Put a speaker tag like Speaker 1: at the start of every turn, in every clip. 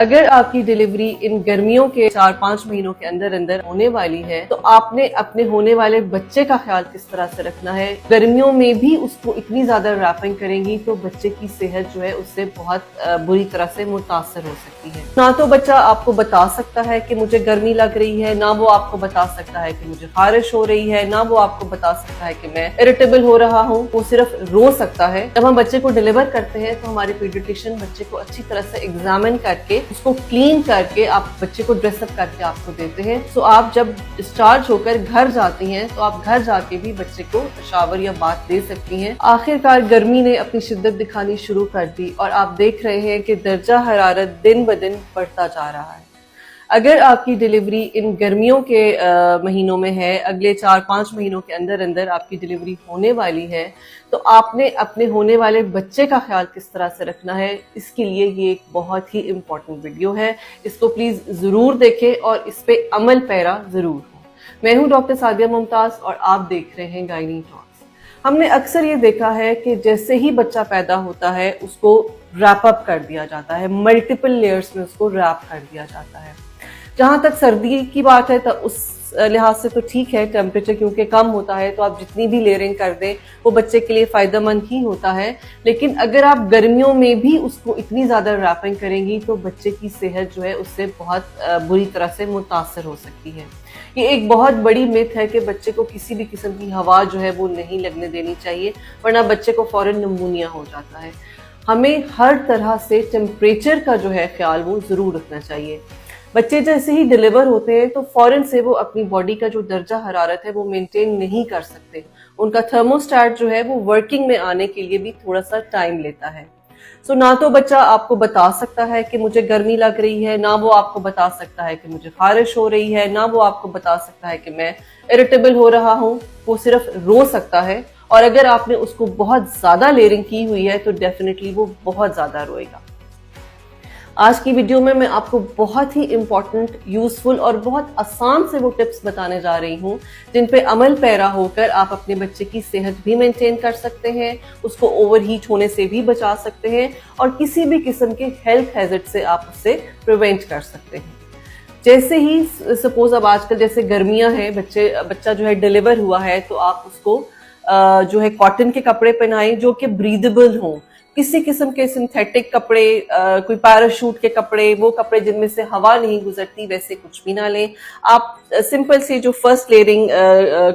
Speaker 1: अगर आपकी डिलीवरी इन गर्मियों के 4-5 महीनों के अंदर अंदर होने वाली है तो आपने अपने होने वाले बच्चे का ख्याल किस तरह से रखना है। गर्मियों में भी उसको इतनी ज्यादा रैपिंग करेंगी तो बच्चे की सेहत जो है उससे बहुत बुरी तरह से मुतासर हो सकती है। ना तो बच्चा आपको बता सकता है कि मुझे गर्मी लग रही है, ना वो आपको बता सकता है कि मुझे खारिश हो रही है, ना वो आपको बता सकता है कि मैं इरिटेबल हो रहा हूँ। वो सिर्फ रो सकता है। जब हम बच्चे को डिलीवर करते हैं तो हमारे पीडियाट्रिशियन बच्चे को अच्छी तरह से एग्जामिन करके उसको क्लीन करके आप बच्चे को ड्रेसअप करके आपको देते हैं। सो आप जब डिस्चार्ज होकर घर जाती हैं तो आप घर जाके भी बच्चे को शावर या बाथ दे सकती हैं। आखिरकार गर्मी ने अपनी शिद्दत दिखानी शुरू कर दी और आप देख रहे हैं कि दर्जा हरारत दिन ब दिन बढ़ता जा रहा है। अगर आपकी डिलीवरी इन गर्मियों के महीनों में है, अगले 4-5 महीनों के अंदर अंदर आपकी डिलीवरी होने वाली है, तो आपने अपने होने वाले बच्चे का ख्याल किस तरह से रखना है, इसके लिए ये एक बहुत ही इम्पोर्टेंट वीडियो है। इसको प्लीज जरूर देखें और इस पे अमल पैरा जरूर हो। मैं हूं डॉक्टर सादिया मुमताज और आप देख रहे हैं गायनी टॉक्स। हमने अक्सर ये देखा है कि जैसे ही बच्चा पैदा होता है उसको रैप अप कर दिया जाता है, मल्टीपल लेयर्स में उसको रैप कर दिया जाता है। जहां तक सर्दी की बात है तो उस लिहाज से तो ठीक है, टेम्परेचर क्योंकि कम होता है तो आप जितनी भी लेयरिंग कर दें वो बच्चे के लिए फायदेमंद ही होता है। लेकिन अगर आप गर्मियों में भी उसको इतनी ज्यादा रैपिंग करेंगी तो बच्चे की सेहत जो है उससे बहुत बुरी तरह से मुतासर हो सकती है। ये एक बहुत बड़ी मिथ है कि बच्चे को किसी भी किस्म की हवा जो है वो नहीं लगने देनी चाहिए, वरना बच्चे को फौरन निमोनिया हो जाता है। हमें हर तरह से टेम्परेचर का जो है ख्याल वो जरूर रखना चाहिए। बच्चे जैसे ही डिलीवर होते हैं तो फौरन से वो अपनी बॉडी का जो दर्जा हरारत है वो मेंटेन नहीं कर सकते। उनका थर्मोस्टेट जो है वो वर्किंग में आने के लिए भी थोड़ा सा टाइम लेता है। सो ना तो बच्चा आपको बता सकता है कि मुझे गर्मी लग रही है, ना वो आपको बता सकता है कि मुझे खारिश हो रही है, ना वो आपको बता सकता है कि मैं इरिटेबल हो रहा हूँ। वो सिर्फ रो सकता है और अगर आपने उसको बहुत ज्यादा लेयरिंग की हुई है तो डेफिनेटली वो बहुत ज्यादा रोएगा। आज की वीडियो में मैं आपको बहुत ही इंपॉर्टेंट, यूजफुल और बहुत आसान से वो टिप्स बताने जा रही हूँ जिन पे अमल पैरा होकर आप अपने बच्चे की सेहत भी मेंटेन कर सकते हैं, उसको ओवरहीट होने से भी बचा सकते हैं और किसी भी किस्म के हेल्थ हैजर्ड से आप उससे प्रिवेंट कर सकते हैं। जैसे ही सपोज अब आजकल जैसे गर्मियां हैं, बच्चा जो है डिलीवर हुआ है तो आप उसको जो है कॉटन के कपड़े पहनाएं जो कि ब्रीदेबल हों। किसी किस्म के सिंथेटिक कपड़े, कोई पैराशूट के कपड़े, वो कपड़े जिनमें से हवा नहीं गुजरती, वैसे कुछ भी ना लें। आप सिंपल से जो फर्स्ट लेयरिंग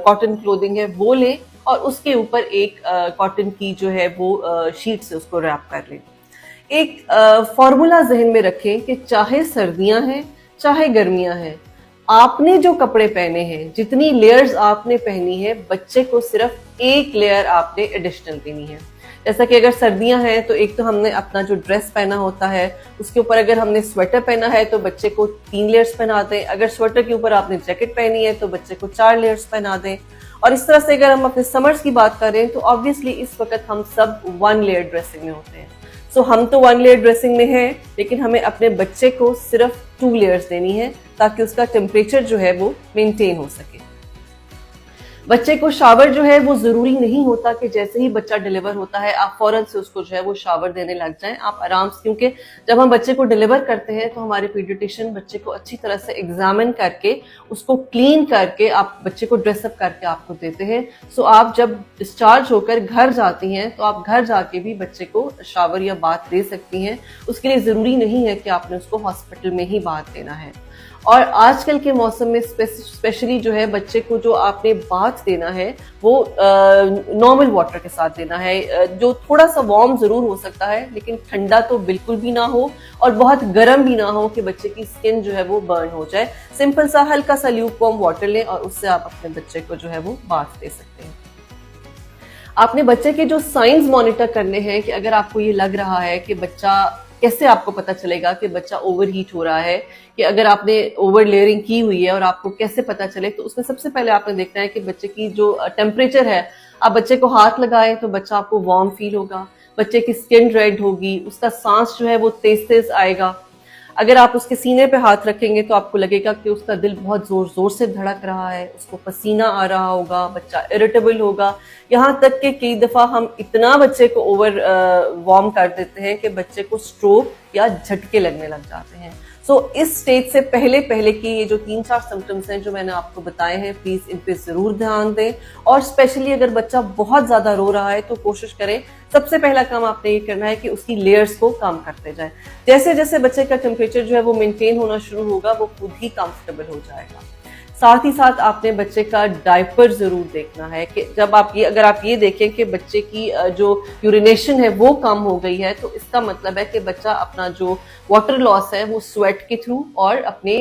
Speaker 1: कॉटन क्लोथिंग है वो लें और उसके ऊपर एक कॉटन की जो है वो शीट से उसको रैप कर लें। एक फॉर्मूला जहन में रखें कि चाहे सर्दियां हैं चाहे गर्मियां हैं, आपने जो कपड़े पहने हैं, जितनी लेयर्स आपने पहनी है, बच्चे को सिर्फ एक लेयर आपने एडिशनल देनी है। जैसा कि अगर सर्दियां हैं तो एक तो हमने अपना जो ड्रेस पहना होता है उसके ऊपर अगर हमने स्वेटर पहना है तो बच्चे को 3 लेयर्स पहना दें। अगर स्वेटर के ऊपर आपने जैकेट पहनी है तो बच्चे को 4 लेयर्स पहना दें। और इस तरह से अगर हम अपने समर्स की बात करें तो ऑब्वियसली इस वक्त हम सब 1 लेयर ड्रेसिंग में होते हैं। सो हम तो 1 लेयर ड्रेसिंग में हैं, लेकिन हमें अपने बच्चे को सिर्फ 2 लेयर्स देनी है ताकि उसका टेम्परेचर जो है वो मेंटेन हो सके। बच्चे को शावर जो है वो जरूरी नहीं होता कि जैसे ही बच्चा डिलीवर होता है आप फौरन से उसको जो है वो शावर देने लग जाएं। आप आराम से, क्योंकि जब हम बच्चे को डिलीवर करते हैं तो हमारे पीडियाट्रिशियन बच्चे को अच्छी तरह से एग्जामिन करके उसको क्लीन करके आप बच्चे को ड्रेसअप करके आपको देते हैं। सो आप जब डिस्चार्ज होकर घर जाती हैं तो आप घर जाके भी बच्चे को शावर या बाथ दे सकती हैं। उसके लिए जरूरी नहीं है कि आपने उसको हॉस्पिटल में ही बाथ देना है। और आजकल के मौसम में स्पेशली जो है बच्चे को जो आपने बाथ देना है वो नॉर्मल वाटर के साथ देना है, जो थोड़ा सा वार्म जरूर हो सकता है लेकिन ठंडा तो बिल्कुल भी ना हो और बहुत गर्म भी ना हो कि बच्चे की स्किन जो है वो बर्न हो जाए। सिंपल सा हल्का सा ल्यूकवार्म वाटर लें और उससे आप अपने बच्चे को जो है वो बाथ दे सकते हैं। आपने बच्चे के जो साइंस मॉनिटर करने हैं कि अगर आपको ये लग रहा है कि बच्चा, कैसे आपको पता चलेगा कि बच्चा ओवरहीट हो रहा है, कि अगर आपने ओवर लेयरिंग की हुई है और आपको कैसे पता चले, तो उसमें सबसे पहले आपने देखना है कि बच्चे की जो टेम्परेचर है, आप बच्चे को हाथ लगाएं तो बच्चा आपको वार्म फील होगा, बच्चे की स्किन रेड होगी, उसका सांस जो है वो तेज तेज आएगा। अगर आप उसके सीने पे हाथ रखेंगे तो आपको लगेगा कि उसका दिल बहुत जोर जोर से धड़क रहा है, उसको पसीना आ रहा होगा, बच्चा इरिटेबल होगा। यहाँ तक कि कई दफा हम इतना बच्चे को ओवर वार्म कर देते हैं कि बच्चे को स्ट्रोक या झटके लगने लग जाते हैं। सो इस स्टेज से पहले पहले की ये जो 3-4 सिम्टम्स हैं जो मैंने आपको बताए हैं, प्लीज इन पे जरूर ध्यान दें। और स्पेशली अगर बच्चा बहुत ज्यादा रो रहा है तो कोशिश करें, सबसे पहला काम आपने ये करना है कि उसकी लेयर्स को कम करते जाएं। जैसे जैसे बच्चे का टेम्परेचर जो है वो मेंटेन होना शुरू होगा, वो खुद ही कंफर्टेबल हो जाएगा। साथ ही साथ आपने बच्चे का डायपर जरूर देखना है कि जब अगर आप ये देखें कि बच्चे की जो यूरिनेशन है वो कम हो गई है, तो इसका मतलब है कि बच्चा अपना जो वाटर लॉस है वो स्वेट के थ्रू और अपने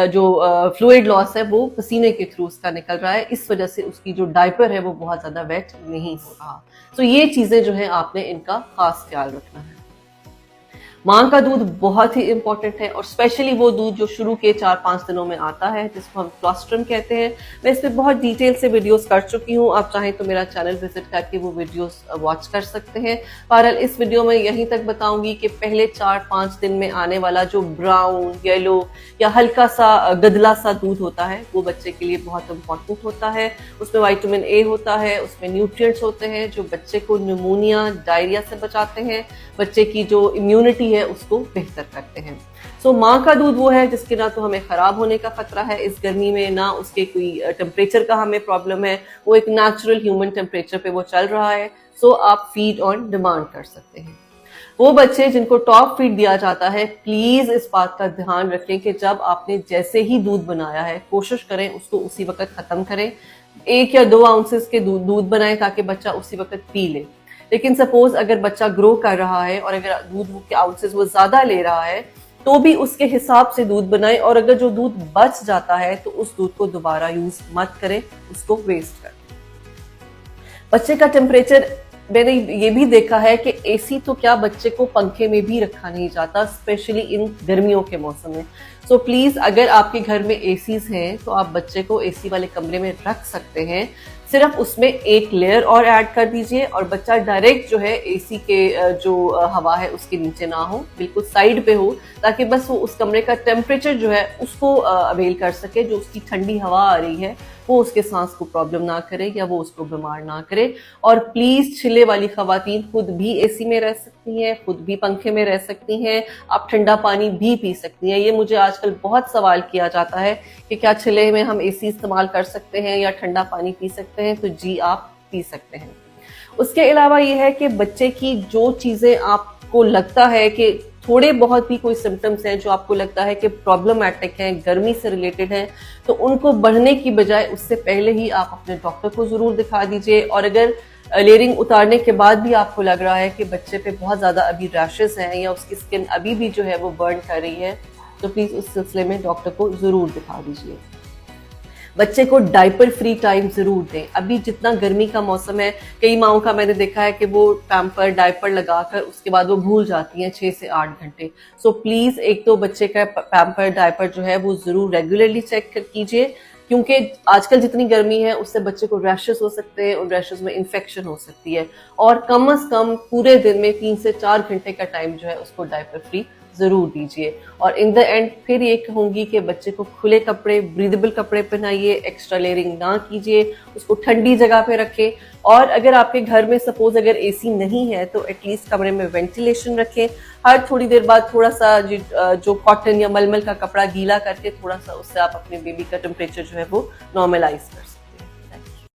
Speaker 1: जो फ्लूइड लॉस है वो पसीने के थ्रू उसका निकल रहा है। इस वजह से उसकी जो डायपर है वो बहुत ज्यादा वेट नहीं हो रहा। तो ये चीजें जो है आपने इनका खास ख्याल रखना है। माँ का दूध बहुत ही इंपॉर्टेंट है, और स्पेशली वो दूध जो शुरू के 4-5 दिनों में आता है, जिसको हम क्लोस्ट्रम कहते हैं। मैं इस पे बहुत डिटेल से वीडियोस कर चुकी हूँ, आप चाहें तो मेरा चैनल विजिट करके वो वीडियोस वॉच कर सकते हैं। बहरहाल इस वीडियो में यहीं तक बताऊंगी कि पहले 4-5 दिन में आने वाला जो ब्राउन, येलो या हल्का सा गदला सा दूध होता है वो बच्चे के लिए बहुत इंपॉर्टेंट होता है। उसमें विटामिन ए होता है, उसमें न्यूट्रिएंट्स होते हैं जो बच्चे को निमोनिया, डायरिया से बचाते हैं, बच्चे की जो इम्यूनिटी है उसको बेहतर करते हैं। सो माँ का दूध वो है जिसके ना तो हमें खराब होने का खतरा है इस गर्मी में, ना उसके कोई टेम्परेचर का हमें प्रॉब्लम है, वो एक नेचुरल ह्यूमन टेम्परेचर पे वो चल रहा है। सो आप फीड ऑन डिमांड कर सकते हैं। वो बच्चे जिनको टॉप फीड दिया जाता है, प्लीज इस बात का ध्यान रखें कि जब आपने जैसे ही दूध बनाया है कोशिश करें उसको उसी वक्त खत्म करें। 1 या 2 आउंसेस के दूध बनाएं ताकि बच्चा उसी वक्त पी ले। लेकिन सपोज अगर बच्चा ग्रो कर रहा है और अगर दूध के आउंसेस वो ज्यादा ले रहा है तो भी उसके हिसाब से दूध बनाएं, और अगर जो दूध बच जाता है तो उस दूध को दोबारा यूज मत करें, उसको वेस्ट कर दें। बच्चे का टेम्परेचर मैंने ये भी देखा है कि एसी तो क्या, बच्चे को पंखे में भी रखा नहीं जाता, स्पेशली इन गर्मियों के मौसम में। सो प्लीज अगर आपके घर में एसीज हैं तो आप बच्चे को एसी वाले कमरे में रख सकते हैं, सिर्फ उसमें एक लेयर और ऐड कर दीजिए और बच्चा डायरेक्ट जो है एसी के जो हवा है उसके नीचे ना हो, बिल्कुल साइड पे हो, ताकि बस वो उस कमरे का टेम्परेचर जो है उसको अवेल कर सके। जो उसकी ठंडी हवा आ रही है वो उसके सांस को प्रॉब्लम ना करे या वो उसको बीमार ना करे। और प्लीज छिले वाली खवातीन खुद भी एसी में रह सकती हैं, खुद भी पंखे में रह सकती हैं, आप ठंडा पानी भी पी सकती हैं। ये मुझे आजकल बहुत सवाल किया जाता है कि क्या छिले में हम एसी इस्तेमाल कर सकते हैं या ठंडा पानी पी सकते हैं, तो जी आप पी सकते हैं। उसके अलावा ये है कि बच्चे की जो चीजें आपको लगता है कि थोड़े बहुत भी कोई सिम्टम्स हैं जो आपको लगता है कि प्रॉब्लमैटिक हैं, गर्मी से रिलेटेड हैं, तो उनको बढ़ने की बजाय उससे पहले ही आप अपने डॉक्टर को जरूर दिखा दीजिए। और अगर लेयरिंग उतारने के बाद भी आपको लग रहा है कि बच्चे पे बहुत ज्यादा अभी रैशेस हैं या उसकी स्किन अभी भी जो है वो बर्न कर रही है, तो प्लीज उस सिलसिले में डॉक्टर को जरूर दिखा दीजिए। बच्चे को डायपर फ्री टाइम जरूर दें। अभी जितना गर्मी का मौसम है, कई माओं का मैंने देखा है कि वो पैम्पर डायपर लगाकर उसके बाद वो भूल जाती हैं 6 से 8 घंटे। सो प्लीज एक तो बच्चे का पैम्पर डायपर जो है वो जरूर रेगुलरली चेक कीजिए, क्योंकि आजकल जितनी गर्मी है उससे बच्चे को रैशेस हो सकते हैं, उन रैशेस में इन्फेक्शन हो सकती है। और कम से कम पूरे दिन में 3 से 4 घंटे का टाइम जो है उसको डायपर फ्री जरूर दीजिए। और इन द एंड फिर ये कहूंगी कि बच्चे को खुले कपड़े, ब्रीदेबल कपड़े पहनाइए, एक्स्ट्रा लेयरिंग ना कीजिए, उसको ठंडी जगह पे रखें। और अगर आपके घर में सपोज अगर एसी नहीं है तो एटलीस्ट कमरे में वेंटिलेशन रखें। हर थोड़ी देर बाद थोड़ा सा जो कॉटन या मलमल का कपड़ा गीला करके थोड़ा सा उससे आप अपने बेबी का टेम्परेचर जो है वो नॉर्मलाइज कर सकते हैं।